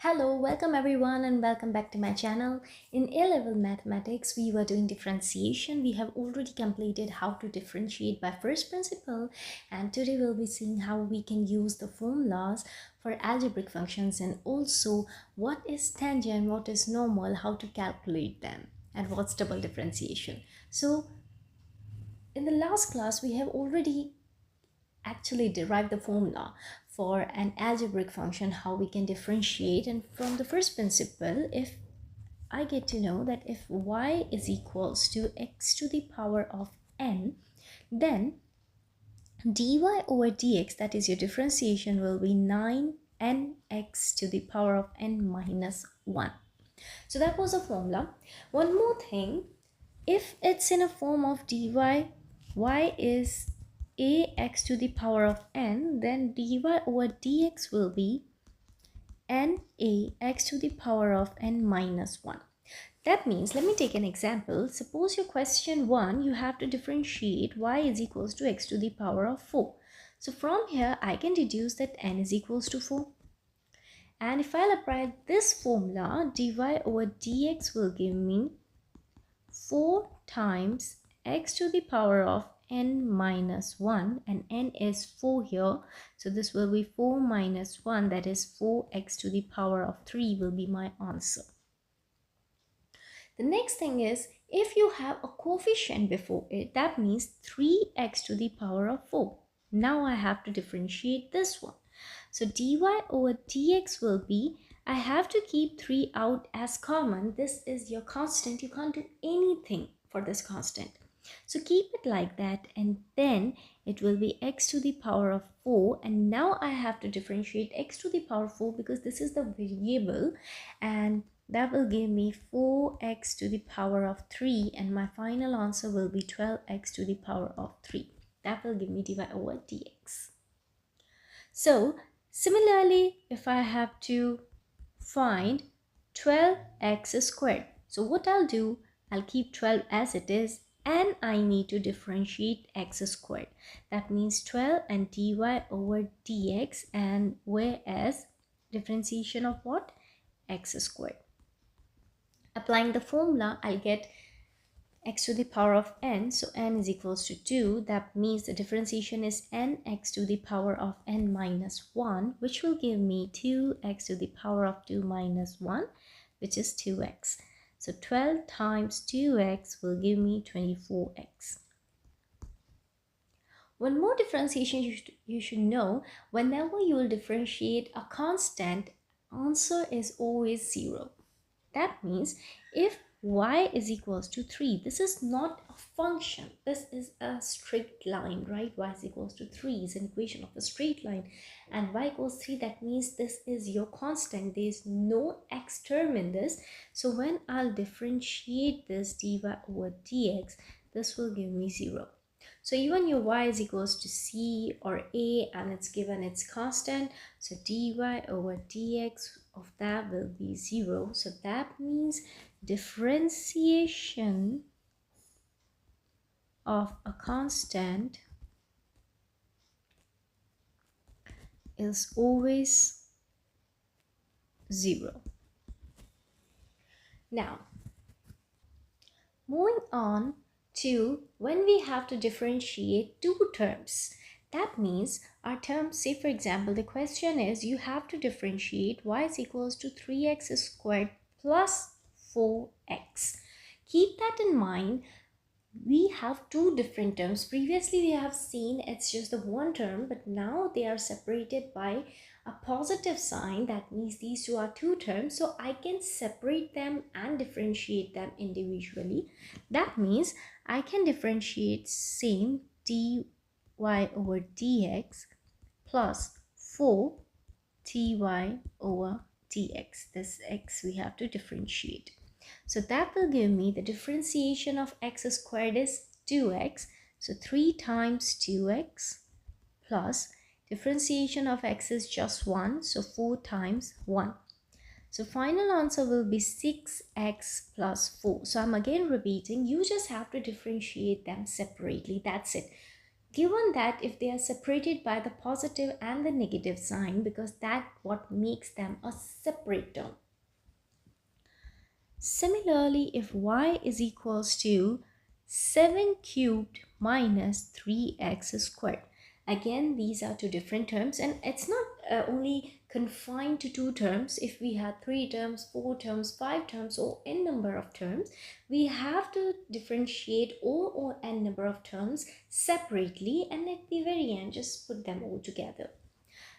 Hello, welcome everyone and welcome back to my channel. In A-level mathematics, we were doing differentiation. We have already completed how to differentiate by first principle, and today we'll be seeing how we can use the formulas for algebraic functions and also what is tangent, what is normal, how to calculate them, and what's double differentiation. So in the last class, we have already actually derive the formula for an algebraic function, how we can differentiate. And from the first principle, if I get to know that if y is equals to x to the power of n, then dy over dx, that is your differentiation, will be 9nx to the power of n minus 1. So that was a formula. One more thing, if it's in a form of dy, y is ax to the power of n, then dy over dx will be n ax to the power of n minus 1. That means, let me take an example. Suppose your question 1, you have to differentiate y is equals to x to the power of 4. So from here, I can deduce that n is equals to 4. And if I'll apply this formula, dy over dx will give me 4 times x to the power of n minus 1, and n is 4 here, so this will be 4 minus 1, that is 4x to the power of 3 will be my answer. The next thing is, if you have a coefficient before it, that means 3x to the power of 4. Now I have to differentiate this one. So dy over dx will be, I have to keep 3 out as common. This is your constant. You can't do anything for this constant. So keep it like that, and then it will be x to the power of 4. And now I have to differentiate x to the power of 4 because this is the variable, and that will give me 4x to the power of 3, and my final answer will be 12x to the power of 3. That will give me dy over dx. So similarly, if I have to find 12x squared, so what I'll do, I'll keep 12 as it is, and I need to differentiate x squared. That means 12 and dy over dx, and whereas differentiation of what? X squared. Applying the formula, I'll get x to the power of n, so n is equals to 2. That means the differentiation is nx to the power of n minus 1, which will give me 2x to the power of 2 minus 1, which is 2x. So 12 times 2x will give me 24x. One more differentiation you should know, whenever you will differentiate a constant, answer is always 0. That means if y is equals to 3, this is not a function, this is a straight line, right? Y is equals to 3 is an equation of a straight line, and y equals 3, that means this is your constant. There is no x term in this. So when I'll differentiate this dy over dx, this will give me 0. So even your y is equals to c or a, and it's given its constant, so dy over dx of that will be 0. So that means differentiation of a constant is always 0. Now, moving on to when we have to differentiate two terms. That means our term, say for example, the question is you have to differentiate y is equals to 3x squared plus 4x. Keep that in mind. We have two different terms. Previously we have seen it's just the one term, but now they are separated by a positive sign. That means these two are two terms, so I can separate them and differentiate them individually. That means I can differentiate same dy over dx plus 4 ty over dx. This x we have to differentiate. So that will give me the differentiation of x squared is 2x. So 3 times 2x plus differentiation of x is just 1. So 4 times 1. So final answer will be 6x plus 4. So I'm again repeating, you just have to differentiate them separately. That's it. given that if they are separated by the positive and the negative sign, because that's what makes them a separate term. Similarly, if y is equals to 7 cubed minus 3x squared, again these are two different terms, and it's not only confined to two terms. If we have 3 terms, 4 terms, 5 terms, or n number of terms, we have to differentiate all or n number of terms separately, and at the very end just put them all together.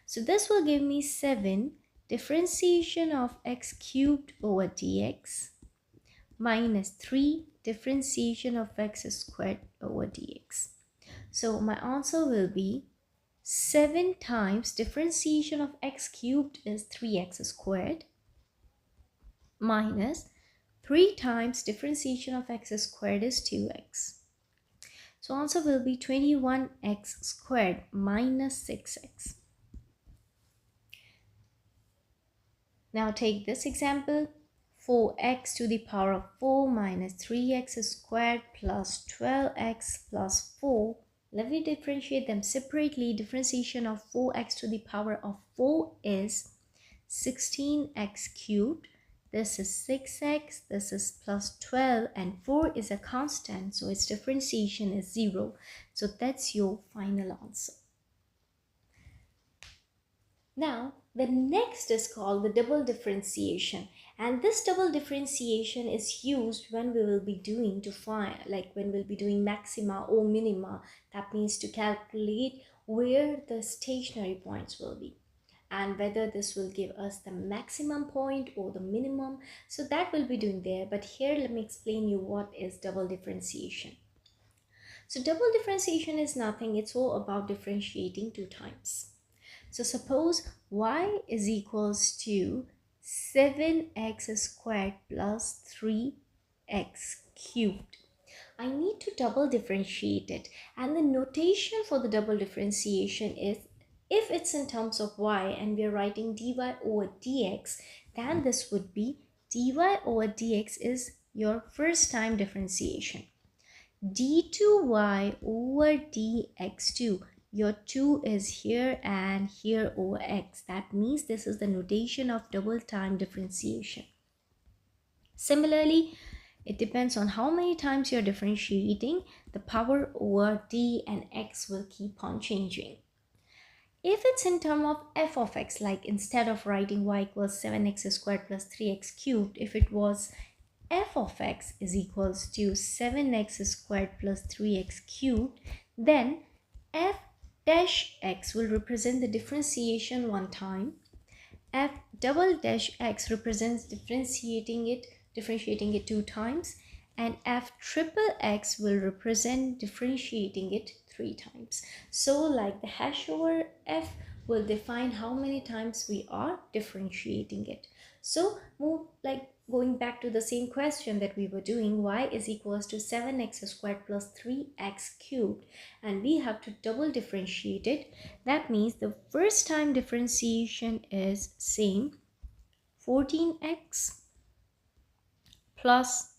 So this will give me 7 differentiation of x cubed over dx minus 3 differentiation of x squared over dx. So my answer will be 7 times differentiation of x cubed is 3x squared minus 3 times differentiation of x squared is 2x. So answer will be 21x squared minus 6x. Now take this example. 4x to the power of 4 minus 3x squared plus 12x plus 4. Let me differentiate them separately. Differentiation of 4x to the power of 4 is 16x cubed. This is 6x, this is plus 12, and 4 is a constant, so its differentiation is 0. So that's your final answer. Now, the next is called the double differentiation, and this double differentiation is used when we will be doing to find, like when we'll be doing maxima or minima. That means to calculate where the stationary points will be and whether this will give us the maximum point or the minimum. So that we'll be doing there, but here let me explain you what is double differentiation. So double differentiation is nothing, it's all about differentiating 2 times. So suppose y is equals to 7x squared plus 3x cubed. I need to double differentiate it, and the notation for the double differentiation is, if it's in terms of y and we're writing dy over dx, then this would be dy over dx is your first time differentiation. d2y over dx2, your 2 is here and here over x. That means this is the notation of double time differentiation. Similarly, it depends on how many times you're differentiating, the power over d and x will keep on changing. If it's in terms of f of x, like instead of writing y equals 7x squared plus 3x cubed, if it was f of x is equals to 7x squared plus 3x cubed, then f dash x will represent the differentiation one time, f double dash x represents differentiating it 2 times, and f triple x will represent differentiating it 3 times. So like the hash over f will define how many times we are differentiating it. So going back to the same question that we were doing, y is equals to 7x squared plus 3x cubed, and we have to double differentiate it. That means the first time differentiation is same, 14x plus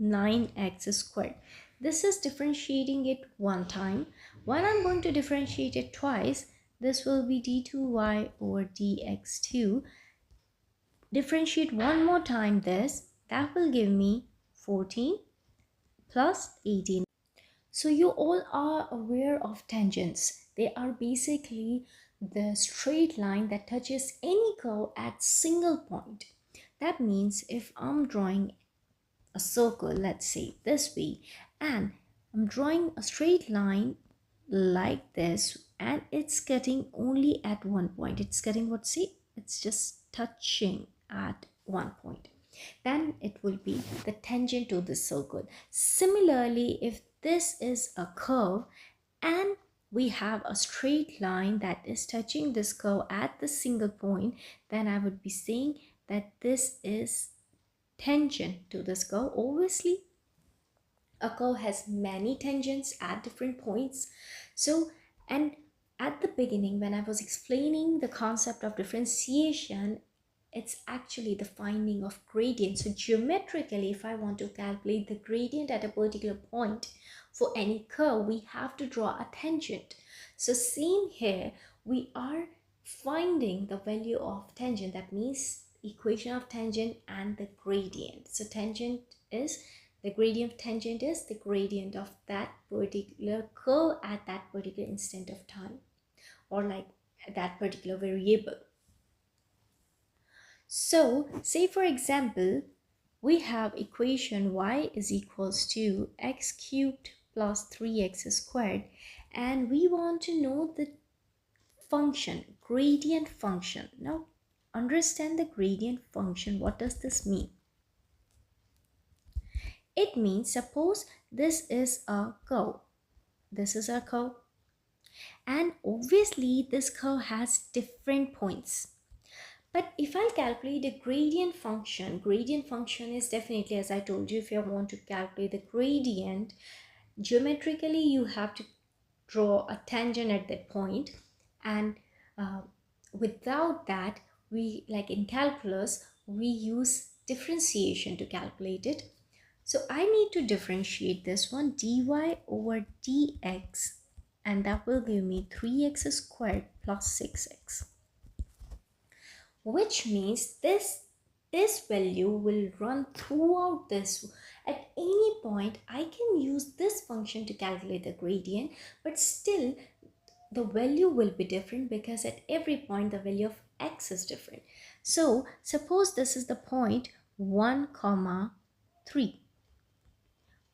9x squared. This is differentiating it one time. When I'm going to differentiate it twice, this will be d2y over dx2. Differentiate one more time this, that will give me 14 plus 18. So you all are aware of tangents. They are basically the straight line that touches any curve at single point. That means if I'm drawing a circle, let's say this way, and I'm drawing a straight line like this, and it's cutting only at one point. It's cutting what, see, it's just touching at one point, then it will be the tangent to the circle. Similarly, if this is a curve and we have a straight line that is touching this curve at the single point, then I would be saying that this is tangent to this curve. Obviously, a curve has many tangents at different points. So, and at the beginning when I was explaining the concept of differentiation, it's actually the finding of gradient. So geometrically, if I want to calculate the gradient at a particular point For any curve, we have to draw a tangent. So same here, we are finding the value of tangent. That means equation of tangent and the gradient. So tangent is, the gradient of tangent is the gradient of that particular curve at that particular instant of time, or like that particular variable. So say for example, we have equation y is equals to x cubed plus 3x squared, and we want to know the function, gradient function. Now understand the gradient function. What does this mean? It means, suppose this is a curve. This is a curve, and obviously this curve has different points. But if I calculate the gradient function is definitely, as I told you, if you want to calculate the gradient, geometrically you have to draw a tangent at that point, and without that, we, like in calculus, we use differentiation to calculate it. So I need to differentiate this one, dy over dx, and that will give me 3x squared plus 6x, which means this value will run throughout this. At any point I can use this function to calculate the gradient, but still the value will be different because at every point the value of x is different. So suppose this is the point 1 comma 3,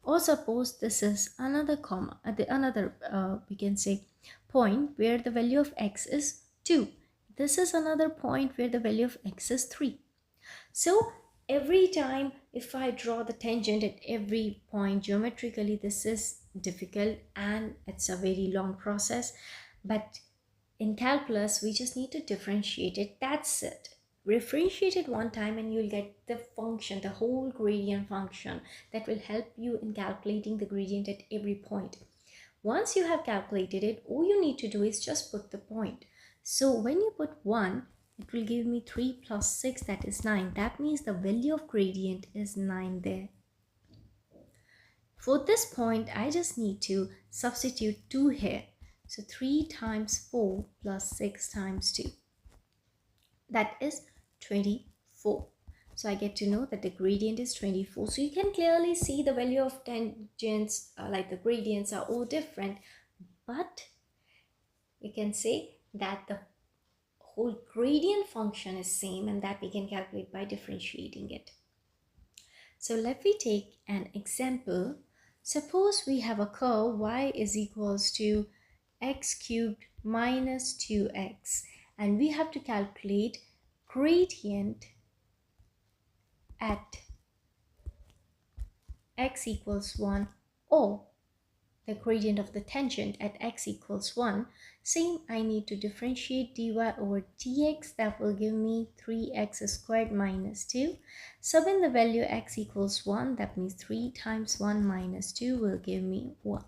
or suppose this is another comma at the another we can say point where the value of x is 2. This is another point where the value of x is 3. So every time if I draw the tangent at every point, geometrically this is difficult and it's a very long process. But in calculus we just need to differentiate it. That's it. Differentiate it one time and you'll get the function, the whole gradient function that will help you in calculating the gradient at every point. Once you have calculated it, all you need to do is just put the point. So when you put 1, it will give me 3 plus 6, that is 9. That means the value of gradient is 9 there. For this point, I just need to substitute 2 here. So 3 times 4 plus 6 times 2. That is 24. So I get to know that the gradient is 24. So you can clearly see the value of tangents, like the gradients are all different. But you can say that the whole gradient function is same, and that we can calculate by differentiating it. So let me take an example. Suppose we have a curve y is equals to x cubed minus 2x, and we have to calculate gradient at x equals 1, or the gradient of the tangent at x equals 1. Same, I need to differentiate dy over dx. That will give me 3x squared minus 2. Sub in the value x equals 1. That means 3 times 1 minus 2 will give me 1.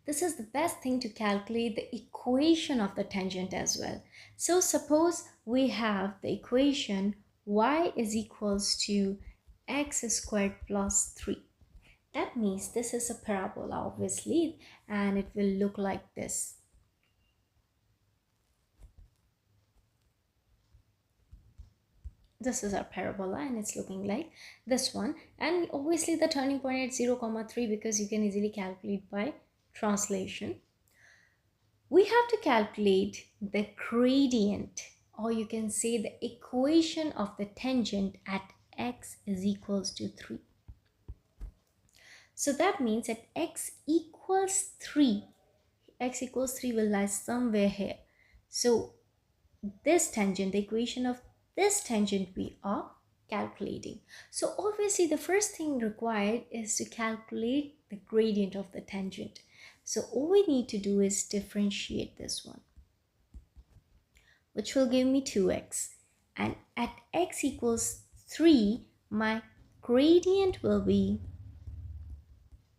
This is the best thing to calculate the equation of the tangent as well. So suppose we have the equation y is equals to x squared plus 3. That means this is a parabola, obviously, and it will look like this. This is our parabola and it's looking like this one. And obviously the turning point at 0, 3, because you can easily calculate by translation. We have to calculate the gradient, or you can say the equation of the tangent at x is equals to 3. So that means at x equals 3 will lie somewhere here. So this tangent, the equation of this tangent we are calculating. So obviously the first thing required is to calculate the gradient of the tangent. So all we need to do is differentiate this one, which will give me 2x. And at x equals 3, my gradient will be,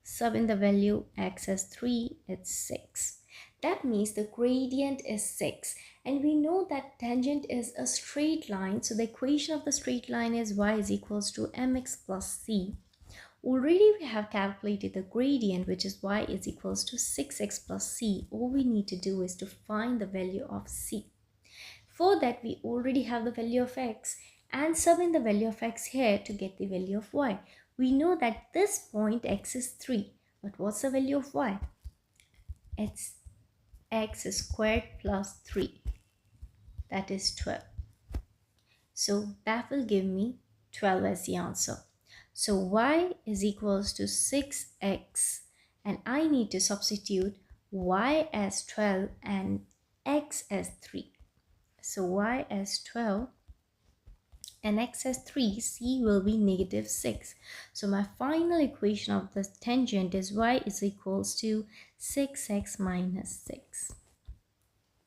sub in the value x as 3, it's 6. That means the gradient is 6. And we know that tangent is a straight line. So the equation of the straight line is y is equals to mx plus c, already we have calculated the gradient, which is y is equals to 6x plus c. All we need to do is to find the value of c. For that, we already have the value of x and sub in the value of x here to get the value of y. We know that this point x is 3, but what's the value of y? It's x squared plus 3, that is 12. So that will give me 12 as the answer. So y is equals to 6x, and I need to substitute y as 12 and x as 3. So y as 12 and x as 3, c will be negative 6. So my final equation of the tangent is y is equals to 6x minus 6.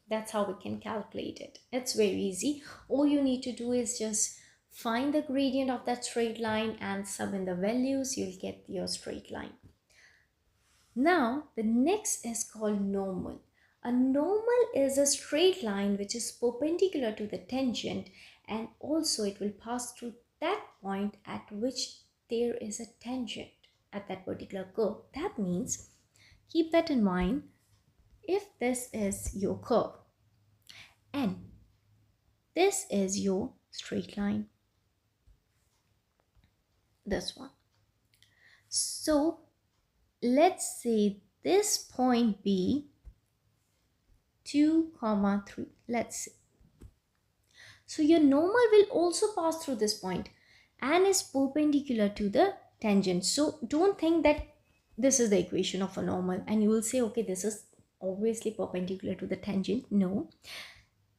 That's how we can calculate it. It's very easy. All you need to do is just find the gradient of that straight line and sub in the values, you'll get your straight line. Now, the next is called normal. A normal is a straight line which is perpendicular to the tangent, and also it will pass through that point at which there is a tangent at that particular curve. That means, keep that in mind, if this is your curve and this is your straight line, this one. So let's say this point be 2, 3. Let's see. So your normal will also pass through this point and is perpendicular to the tangent. So don't think that this is the equation of a normal and you will say, okay, this is obviously perpendicular to the tangent. No,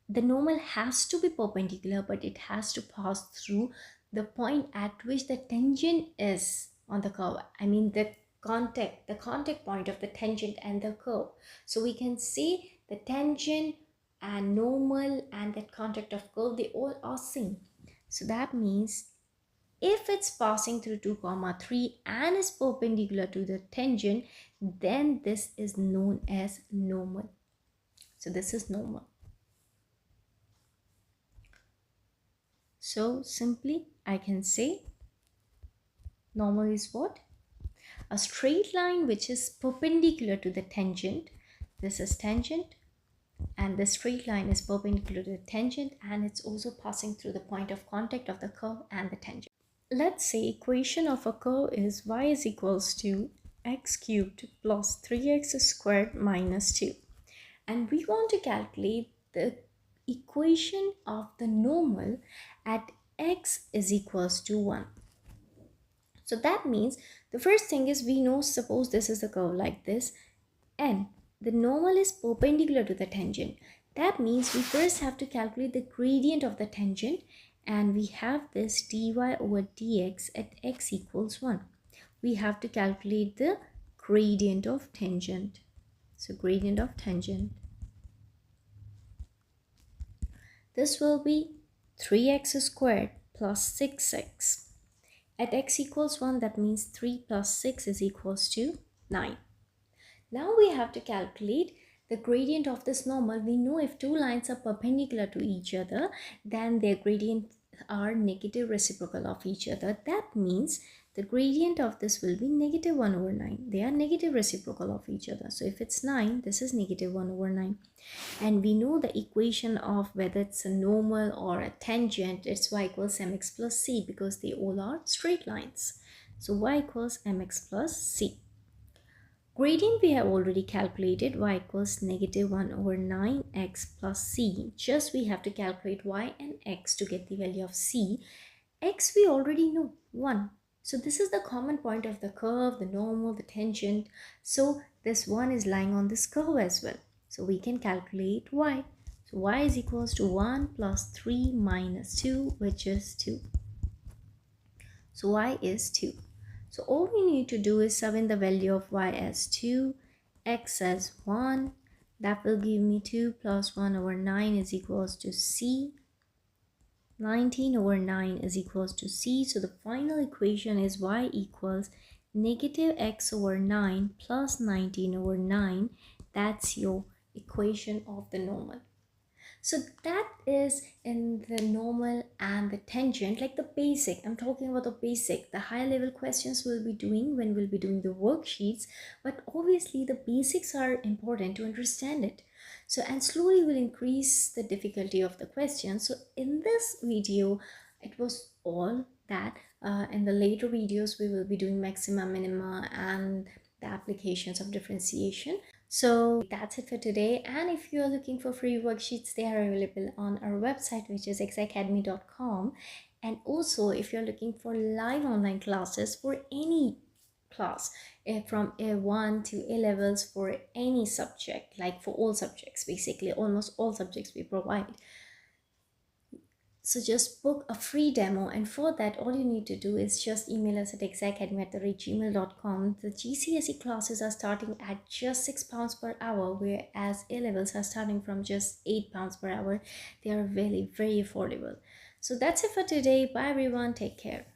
the normal has to be perpendicular, but it has to pass through the point at which the tangent is on the curve. I mean the contact point of the tangent and the curve. So we can say the tangent and normal and that contact of curve, they all are same. So that means if it's passing through 2, 3 and is perpendicular to the tangent, then this is known as normal. So this is normal. So simply I can say normal is what? A straight line which is perpendicular to the tangent. This is tangent, and the straight line is perpendicular to the tangent, and it's also passing through the point of contact of the curve and the tangent. Let's say equation of a curve is y is equals to x cubed plus 3x squared minus 2. And we want to calculate the equation of the normal at x is equals to 1. So that means the first thing is we know, suppose this is a curve like this and the normal is perpendicular to the tangent. That means we first have to calculate the gradient of the tangent, and we have this dy over dx at x equals 1. We have to calculate the gradient of tangent. So gradient of tangent. This will be 3x squared plus 6x. At x equals 1, that means 3 plus 6 is equals to 9. Now we have to calculate the gradient of this normal. We know if two lines are perpendicular to each other, then their gradients are negative reciprocal of each other. That means the gradient of this will be negative 1 over 9. They are negative reciprocal of each other. So if it's 9, this is negative 1 over 9. And we know the equation of whether it's a normal or a tangent, it's y equals mx plus c, because they all are straight lines. So y equals mx plus c. Gradient we have already calculated, y equals negative 1 over 9x plus c. Just we have to calculate y and x to get the value of c. X we already know, 1. So this is the common point of the curve, the normal, the tangent. So this 1 is lying on this curve as well. So we can calculate y. So y is equals to 1 plus 3 minus 2, which is 2. So y is 2. So all we need to do is sub in the value of y as 2, x as 1. That will give me 2 plus 1 over 9 is equals to c. 19 over 9 is equals to c. So the final equation is y equals negative x over 9 plus 19 over 9. That's your equation of the normal. So that is in the normal and the tangent, like the basic. I'm talking about the basic. The high level questions we'll be doing when we'll be doing the worksheets, but obviously the basics are important to understand it. So, and slowly will increase the difficulty of the question. So in this video, it was all that. In the later videos, we will be doing maxima, minima, and the applications of differentiation. So that's it for today. And if you are looking for free worksheets, they are available on our website, which is exactacademy.com. And also, if you're looking for live online classes for any class, from A1 to A levels, for any subject, like for all subjects, basically almost all subjects we provide. So just book a free demo, and for that all you need to do is just email us at exactacademy@gmail.com. The GCSE classes are starting at just £6 per hour, whereas A levels are starting from just £8 per hour. They are very, very affordable. So that's it for today. Bye everyone. Take care.